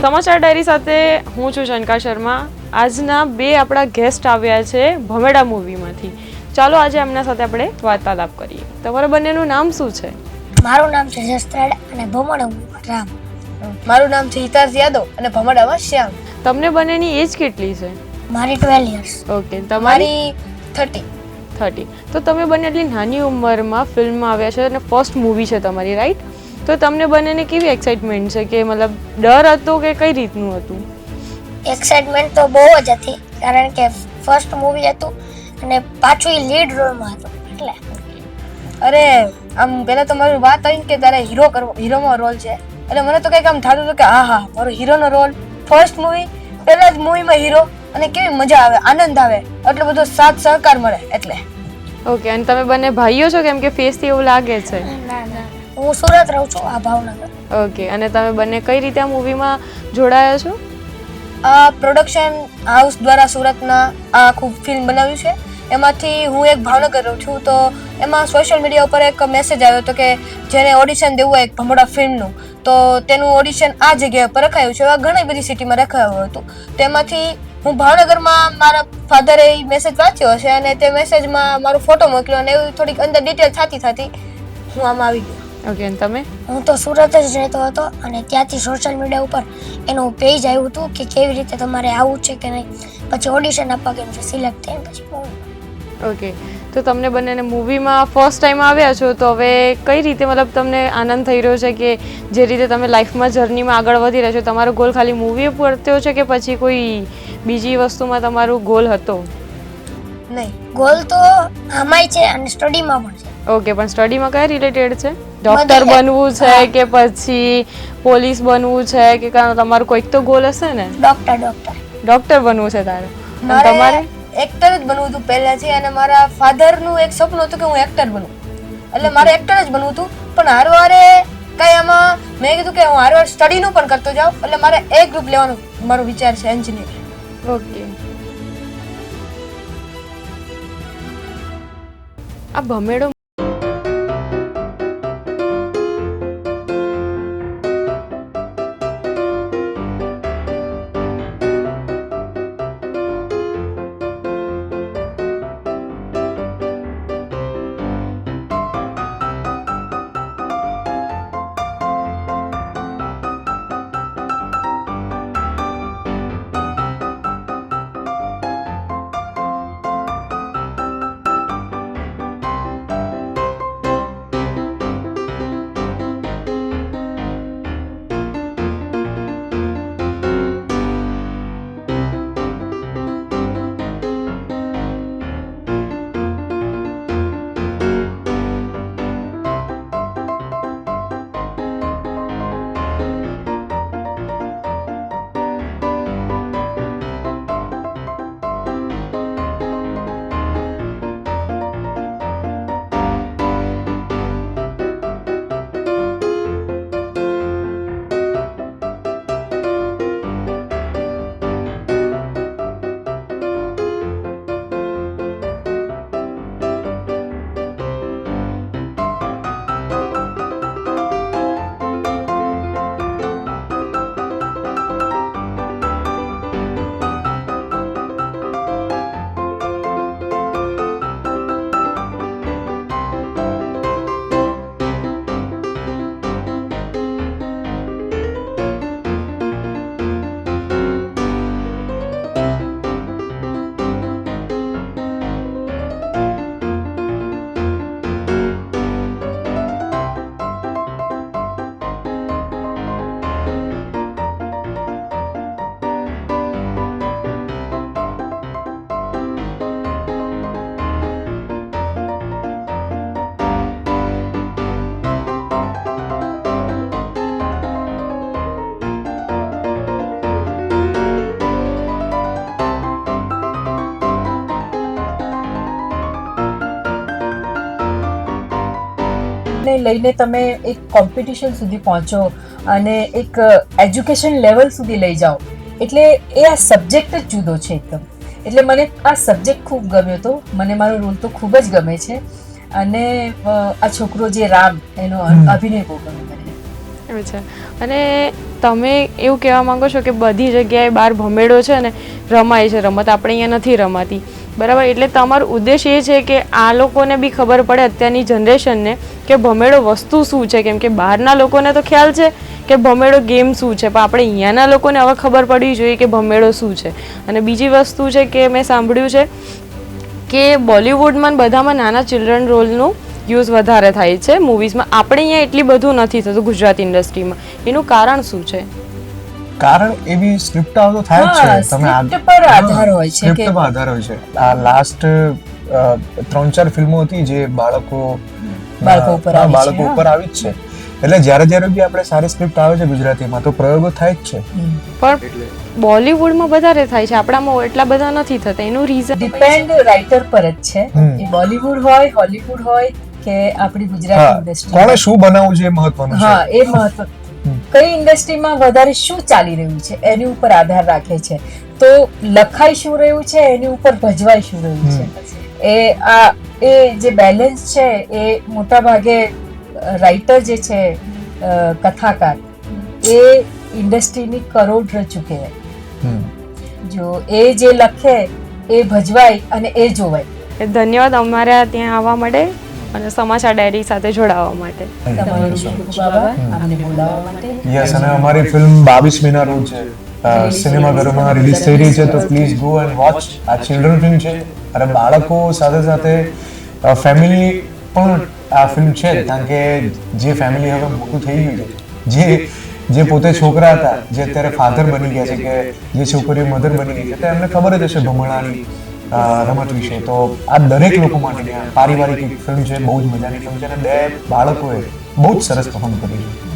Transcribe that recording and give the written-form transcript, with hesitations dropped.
સમાચાર ડાયરી સાથે હું છું શનકા શર્મા. આજના બે આપણા ગેસ્ટ આવ્યા છે ભમેડા મૂવીમાંથી. ચાલો આજે એમના સાથે આપણે વાર્તાલાપ કરીએ. તમારા બંનેનું નામ શું છે? મારું નામ છે જસત્રાડ અને ભમડામાં રામ. મારું નામ છે હિતાર્થ યાદવ અને ભમડામાં શ્યામ. તમને બંનેની એજ કેટલી છે? મારી 12 યર્સ. ઓકે, તમારી મારી 30. તો તમે બંને એટલી નાની ઉંમરમાં ફિલ્મમાં આવ્યા છે અને ફર્સ્ટ મૂવી છે તમારી, રાઈટ? તો તમને બંનેને કેવી એક્સાઇટમેન્ટ છે, કે મતલબ ડર હતો કે કઈ રીતનું હતું? એક્સાઇટમેન્ટ તો બહુ જ હતી, કારણ કે ફર્સ્ટ મૂવી હતું અને પાછું એ લીડ રોલમાં હતું એટલે. અરે આમ પહેલા તો મારી વાત આવી કે તારે હીરોમાં રોલ છે એટલે મને તો કંઈક આમ થતું હતું કે હા મારો હીરોનો રોલ, ફર્સ્ટ મૂવી, પહેલા જ મૂવીમાં હીરો, અને કેવી મજા આવે, આનંદ આવે, એટલો બધો સાથ સહકાર મળે એટલે. ઓકે, અને તમે બંને ભાઈઓ છો? કેમ કે ફેસથી એવું લાગે છે. ના, હું સુરત રહું છું, આ ભાવનગર. ઓકે, અને તમે બંને કઈ રીતે આ મૂવીમાં જોડાયા છો? આ પ્રોડક્શન હાઉસ દ્વારા સુરતના આ આખું ફિલ્મ બનાવ્યું છે. એમાંથી હું એક ભાવનગર રહું છું, તો એમાં સોશિયલ મીડિયા ઉપર એક મેસેજ આવ્યો હતો કે જેને ઓડિશન દેવું હોય એક ભમોડા ફિલ્મનું, તો તેનું ઓડિશન આ જગ્યા પર રખાયું છે. એવા ઘણી બધી સિટીમાં રખાયું હતું. તેમાંથી હું ભાવનગરમાં મારા ફાધરે એ મેસેજ વાંચ્યો હશે અને તે મેસેજમાં મારો ફોટો મોકલ્યો અને એવી થોડીક અંદર ડિટેલ થતી હું આમાં આવી ગયો. ઓકે, અને તમે? હું તો સુરત જ રહેતો હતો અને ત્યાંથી સોશિયલ મીડિયા ઉપર એનું પેજ આવ્યું હતું કે કેવી રીતે તમારે આવવું છે કે નહીં, પછી ઓડિશન આપવા ગયું છે, સિલેક્ટ થઈને પછી movie. ઓકે, તો તમને બંનેને મૂવીમાં ફર્સ્ટ ટાઈમ આવ્યા છો, તો હવે કઈ રીતે મતલબ તમને આનંદ થઈ રહ્યો છે કે જે રીતે તમે લાઈફમાં જર્નીમાં આગળ વધી રહ્યા છો, તમારો ગોલ ખાલી મૂવી પૂરતો છે કે પછી કોઈ બીજી વસ્તુમાં તમારો ગોલ હતો? નહીં, ગોલ તો આમાંય છે અને સ્ટડીમાં પણ છે. ઓકે, પણ સ્ટડીમાં કયા રિલેટેડ છે? ડોક્ટર બનવું છે કે પછી પોલીસ બનવું છે કે તમારું કોઈક તો ગોલ હશે ને? ડોક્ટર બનવું છે તારે? અને તમારે? મારે એક્ટર જ બનવું હતું પહેલાથી, અને મારા ફાધરનું એક સપનું હતું કે હું એક્ટર બનું, એટલે મારે એક્ટર જ બનવું હતું. પણ હારવારે કઈ આમાં મેં કીધું કે હું હારવાર સ્ટડીનું પણ કરતો જાઉં, એટલે મારે એ ગ્રુપ લેવાનો મારો વિચાર છે, એન્જિનિયર. ઓકે, આ ભમેડો ને લઈને તમે એક કોમ્પિટિશન સુધી પહોંચો અને એક એજ્યુકેશન લેવલ સુધી લઈ જાઓ, એટલે એ આ સબ્જેક્ટ જ જુદો છે એકદમ. એટલે મને આ સબ્જેક્ટ ખૂબ ગમ્યો હતો, મને મારો રોલ તો ખૂબ જ ગમે છે, અને આ છોકરો જે રામ એનો અભિનય બહુ ગમે મને. અચ્છા, અને તમે એવું કહેવા માંગો છો કે બધી જગ્યાએ બહાર ભમેડો છે ને રમાય છે રમત, આપણે અહીંયા નથી રમાતી, બરાબર? એટલે તમારો ઉદ્દેશ એ છે કે આ લોકોને બી ખબર પડે, અત્યારની જનરેશનને, કે ભમેડો વસ્તુ શું છે. કેમ કે બહારના લોકોને તો ખ્યાલ છે કે ભમેડો ગેમ શું છે, પણ આપણે અહીંયાના લોકોને હવે ખબર પડવી જોઈએ કે ભમેડો શું છે. અને બીજી વસ્તુ છે કે મેં સાંભળ્યું છે કે બોલિવૂડમાં બધામાં નાના ચિલ્ડ્રન રોલનું યુઝ વધારે થાય છે મૂવીઝમાં, આપણે અહીંયા એટલી બધું નથી થતું ગુજરાત ઇન્ડસ્ટ્રીમાં. એનું કારણ શું છે? કારણ એવી સ્ક્રિપ્ટ તો થાય જ છે. સ્ક્રિપ્ટ પર આધાર હોય છે સ્ક્રિપ્ટ કે પર આધાર હોય છે. આ લાસ્ટ 3-4 ફિલ્મો હતી જે બાળકો ઉપર આવી છે. બાળકો ઉપર આવી જ છે. એટલે જ્યારે બી આપણે સારી સ્ક્રિપ્ટ આવે છે ગુજરાતીમાં તો પ્રયોગો થાય જ છે. પણ બોલિવૂડમાં વધારે થાય છે, આપણામાં એટલા બધા નથી થતા. એનું રીઝન ડિપેન્ડ રાઇટર પર જ છે. એ બોલિવૂડ હોય, હોલીવુડ હોય કે આપણી ગુજરાતી ઇન્ડસ્ટ્રી, કોણે શું બનાવવું છે એ મહત્વનું છે. હા, એ મહત્વ. કઈ ઇન્ડસ્ટ્રીમાં વધારે શું ચાલી રહ્યું છે એની ઉપર આધાર રાખે છે. તો લખાઈ શું રહ્યું છે એની ઉપર ભજવાઈ શું રહ્યું છે. એ જે બેલેન્સ છે એ મોટા ભાગે રાઇટર જે છે, કથાકાર, એ ઇન્ડસ્ટ્રીની કરોડરજ્જુ કહેવાય. જો એ જે લખે એ ભજવાય અને એ જોવાય. ધન્યવાદ અમારા ત્યાં આવવા માટે અને સમાચાર ડાયરી સાથે જોડાવા માટે. તમારો ખૂબ આભાર અમને બોલાવવા માટે. યસ, અને અમારી ફિલ્મ 22 મીના રોજ સિનેમાઘરોમાં રિલીઝ થઈ રહી છે, તો પ્લીઝ ગો એન્ડ વોચ. આ ચિલ્ડ્રન ફિલ્મ છે અને બાળકો સાથે સાથે ફેમિલી પણ આ ફિલ્મ છે, કારણ કે જે ફેમિલી હવે મોટું થઈ ગયું છે, જે પોતે છોકરા હતા, જે અત્યારે ફાધર બની ગયા છે, કે જે છોકરીઓ મધર બની ગઈ છે, તો એમને ખબર જ હશે ભમરડાની રમત વિશે. તો આ દરેક લોકો માટે પારિવારિક ફિલ્મ છે, બહુ જ મજાની ફિલ્મ છે અને 2 બાળકોએ બહુ જ સરસ પરફોર્મ કર્યું છે.